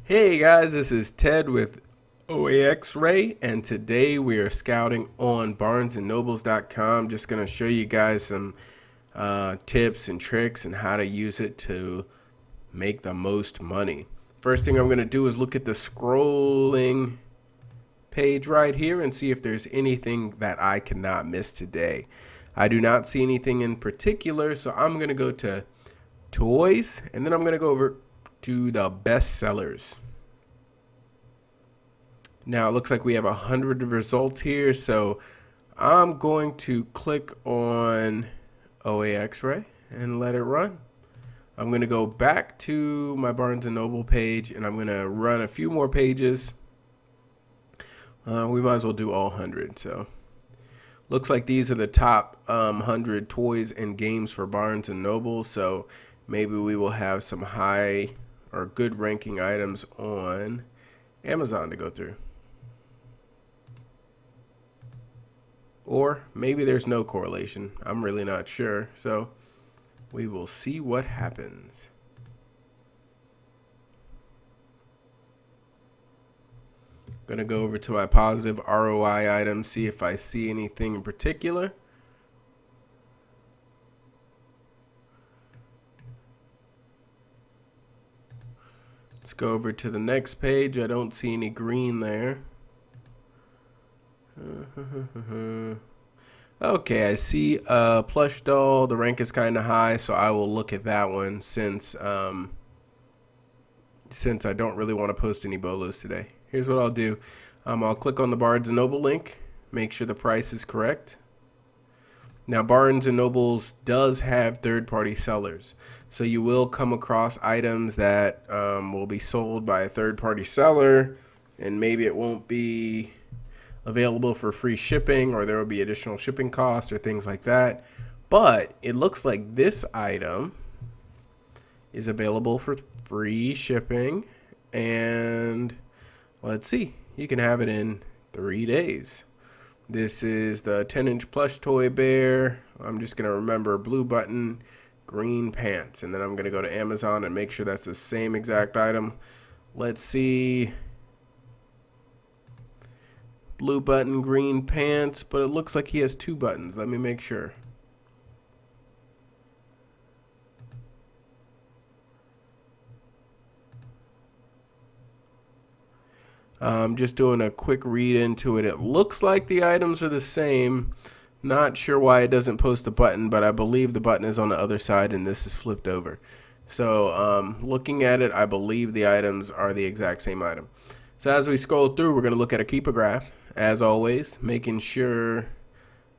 Hey guys, this is Ted with OAXRAY, and today we are scouting on BarnesandNobles.com. Just going to show you guys some tips and tricks and how to use it to make the most money. First thing I'm going to do is look at the scrolling page right here and see if there's anything that I cannot miss today. I do not see anything in particular, so I'm going to go to toys, and then I'm going to go over to the best sellers. Now it looks like we have 100 results here, so I'm going to click on OAXRAY and let it run. I'm going to go back to my Barnes and Noble page, and I'm going to run a few more pages. We might as well do all 100. So looks like these are the top 100 toys and games for Barnes and Noble. So maybe we will have some high or good ranking items on Amazon to go through. Or maybe there's no correlation. I'm really not sure. So we will see what happens. Going to go over to my positive ROI items, see if I see anything in particular. Let's go over to the next page. I don't see any green there. Okay, I see a plush doll. The rank is kind of high, so I will look at that one since I don't really want to post any bolos today. Here's what I'll do. I'll click on the Barnes and Noble link, make sure the price is correct. Now, Barnes and Nobles does have third-party sellers, so you will come across items that will be sold by a third-party seller, and maybe it won't be available for free shipping, or there will be additional shipping costs or things like that. But it looks like this item is available for free shipping, and let's see, you can have it in 3 days. This is the 10-inch plush toy bear. I'm just going to remember blue button, green pants, and then I'm going to go to Amazon and make sure that's the same exact item. Let's see. Blue button, green pants, but it looks like he has 2 buttons. Let me make sure. Just doing a quick read into it. It looks like the items are the same. Not sure why it doesn't post a button, but I believe the button is on the other side and this is flipped over. So looking at it, I believe the items are the exact same item. So as we scroll through, we're going to look at a keeper graph, as always, making sure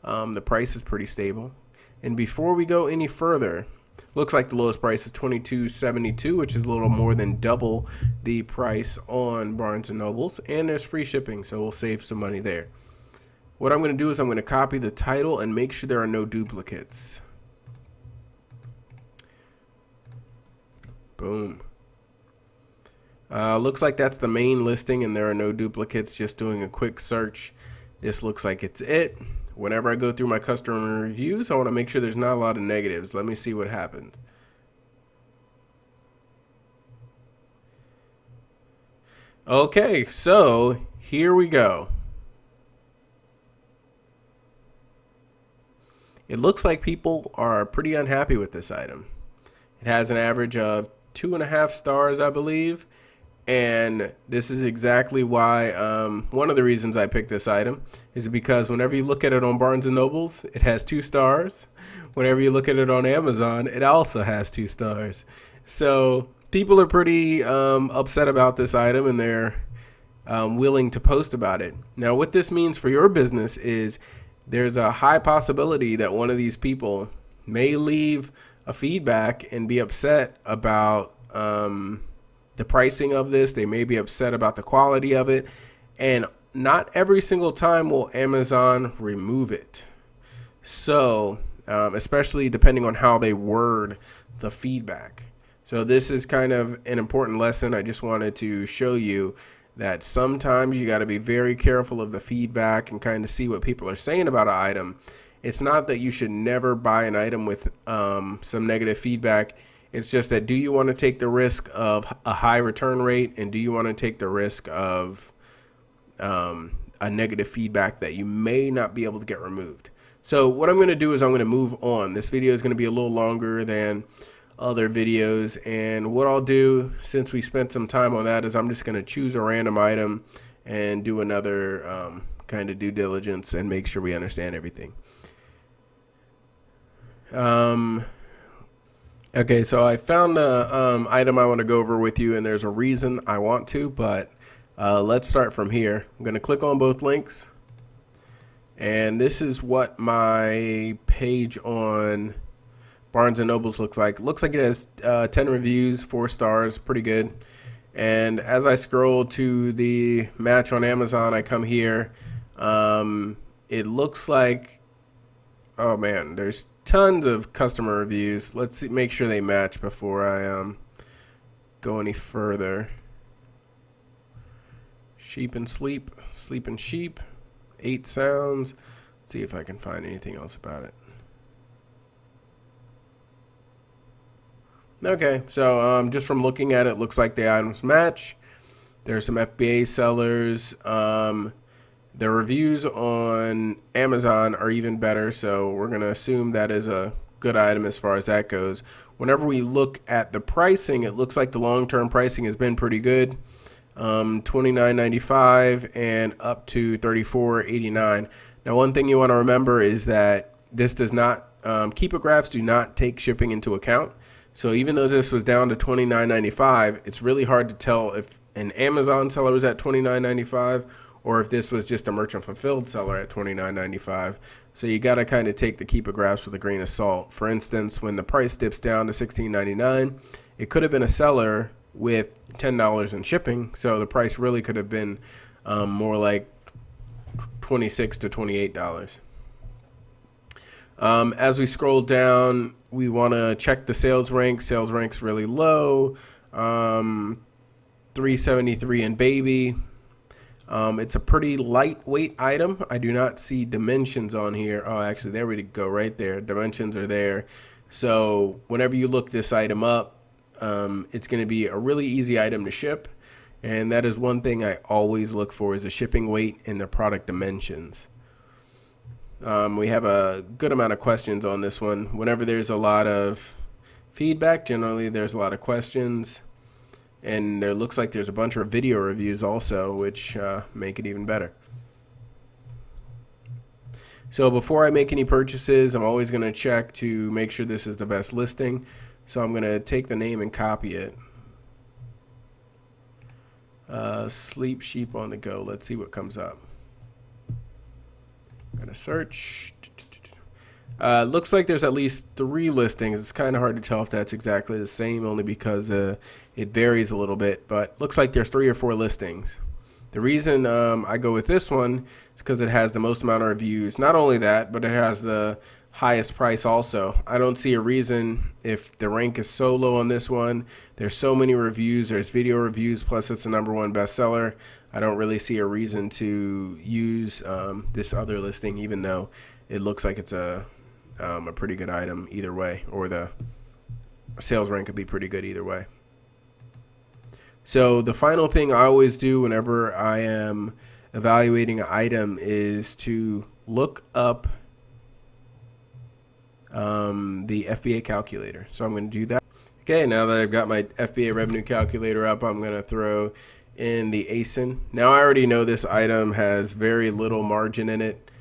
the price is pretty stable. And before we go any further, looks like the lowest price is $22.72, which is a little more than double the price on Barnes and Nobles, and there's free shipping, so we'll save some money there. What I'm going to do is I'm going to copy the title and make sure there are no duplicates. Boom. Looks like that's the main listing and there are no duplicates. Just doing a quick search, this looks like it's it. Whenever I go through my customer reviews, I want to make sure there's not a lot of negatives. Let me see what happens. Okay, so here we go. It looks like people are pretty unhappy with this item. It has an average of 2.5 stars, I believe. And this is exactly why, one of the reasons I picked this item is because whenever you look at it on Barnes & Nobles, it has 2 stars. Whenever you look at it on Amazon, it also has 2 stars. So people are pretty upset about this item, and they're willing to post about it. Now, what this means for your business is there's a high possibility that one of these people may leave a feedback and be upset about the pricing of this. They may be upset about the quality of it, and not every single time will Amazon remove it. So especially depending on how they word the feedback. So this is kind of an important lesson. I just wanted to show you that sometimes you got to be very careful of the feedback and kind of see what people are saying about an item. It's not that you should never buy an item with some negative feedback. It's just that, do you want to take the risk of a high return rate, and do you want to take the risk of a negative feedback that you may not be able to get removed? So what I'm going to do is I'm going to move on. This video is going to be a little longer than other videos, and what I'll do, since we spent some time on that, is I'm just going to choose a random item and do another kind of due diligence and make sure we understand everything. Okay, so I found a item I want to go over with you, and there's a reason I want to, but let's start from here. I'm going to click on both links, and this is what my page on Barnes and Noble's looks like. Looks like it has 10 reviews, 4 stars, pretty good. And as I scroll to the match on Amazon, I come here. It looks like, oh man, there's tons of customer reviews. Let's see, make sure they match before I go any further. Sheep and sleep, sleep and sheep, 8 sounds. Let's see if I can find anything else about it. Okay, so just from looking at it, looks like the items match. There's some FBA sellers. The reviews on Amazon are even better, so we're going to assume that is a good item as far as that goes. Whenever we look at the pricing, it looks like the long-term pricing has been pretty good. $29.95 and up to $34.89. Now, one thing you want to remember is that this does not, Keepagraphs do not take shipping into account. So even though this was down to $29.95, it's really hard to tell if an Amazon seller was at $29.95 or if this was just a merchant fulfilled seller at $29.95. So you got to kind of take the Keepagraphs with a grain of salt. For instance, when the price dips down to $16.99, it could have been a seller with $10 in shipping. So the price really could have been more like $26 to $28. As we scroll down, we want to check the sales rank. Sales rank's really low, 373 in baby. It's a pretty lightweight item. I do not see dimensions on here. Oh, actually, there we go, right there. Dimensions are there. So whenever you look this item up, it's going to be a really easy item to ship. And that is one thing I always look for, is the shipping weight and the product dimensions. We have a good amount of questions on this one. Whenever there's a lot of feedback, generally there's a lot of questions. And there looks like there's a bunch of video reviews also, which make it even better. So before I make any purchases, I'm always going to check to make sure this is the best listing. So I'm going to take the name and copy it. Sleep sheep on the go. Let's see what comes up. Gonna search. Looks like there's at least 3 listings. It's kind of hard to tell if that's exactly the same, only because it varies a little bit, but looks like there's 3 or 4 listings. The reason I go with this one is because it has the most amount of reviews. Not only that, but it has the highest price also. I don't see a reason, if the rank is so low on this one, there's so many reviews, there's video reviews, plus it's the #1 bestseller. I don't really see a reason to use this other listing, even though it looks like it's a pretty good item either way, or the sales rank could be pretty good either way. So the final thing I always do whenever I am evaluating an item is to look up the FBA calculator. So I'm going to do that. Okay, now that I've got my FBA revenue calculator up, I'm going to throw in the ASIN. Now I already know this item has very little margin in it,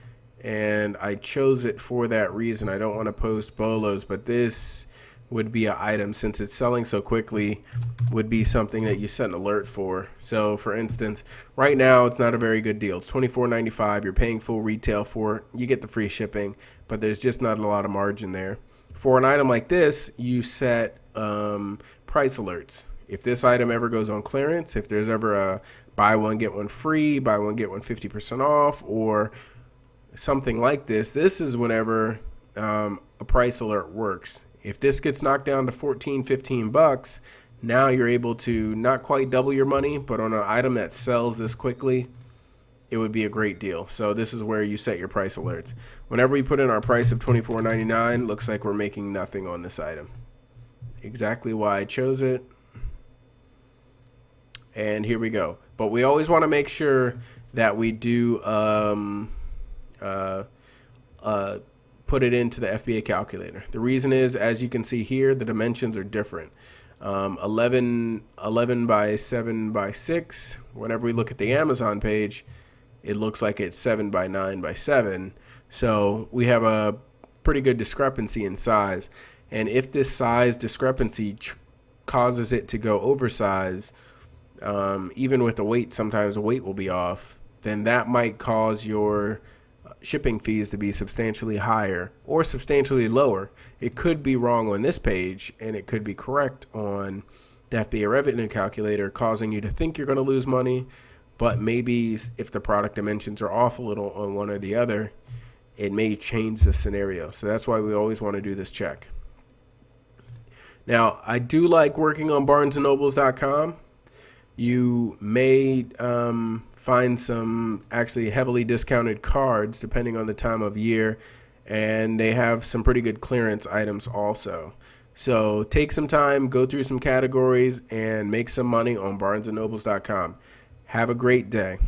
and I chose it for that reason. I don't want to post bolos, but this would be an item, since it's selling so quickly, would be something that you set an alert for. So for instance, right now it's not a very good deal. It's $24.95. You're paying full retail for it. You get the free shipping, but there's just not a lot of margin there. For an item like this, you set price alerts. If this item ever goes on clearance, if there's ever a buy one get one free, buy one get one 50% off, or something like this, this is whenever a price alert works. If this gets knocked down to 14, 15 bucks, now you're able to not quite double your money, but on an item that sells this quickly, it would be a great deal. So this is where you set your price alerts. Whenever we put in our price of $24.99, looks like we're making nothing on this item. exactly why I chose it. And here we go. But we always want to make sure that we do uh, put it into the FBA calculator. The reason is, as you can see here, the dimensions are different. 11 by 7 by 6. Whenever we look at the Amazon page, it looks like it's 7 by 9 by 7. So we have a pretty good discrepancy in size. And if this size discrepancy causes it to go oversized, even with the weight, sometimes the weight will be off, then that might cause your shipping fees to be substantially higher or substantially lower. It could be wrong on this page, and it could be correct on the FBA revenue calculator, causing you to think you're going to lose money, but maybe if the product dimensions are off a little on one or the other, it may change the scenario. So that's why we always want to do this check. Now, I do like working on BarnesandNobles.com. You may find some actually heavily discounted cards depending on the time of year, and they have some pretty good clearance items also. So take some time, go through some categories, and make some money on BarnesandNobles.com. Have a great day.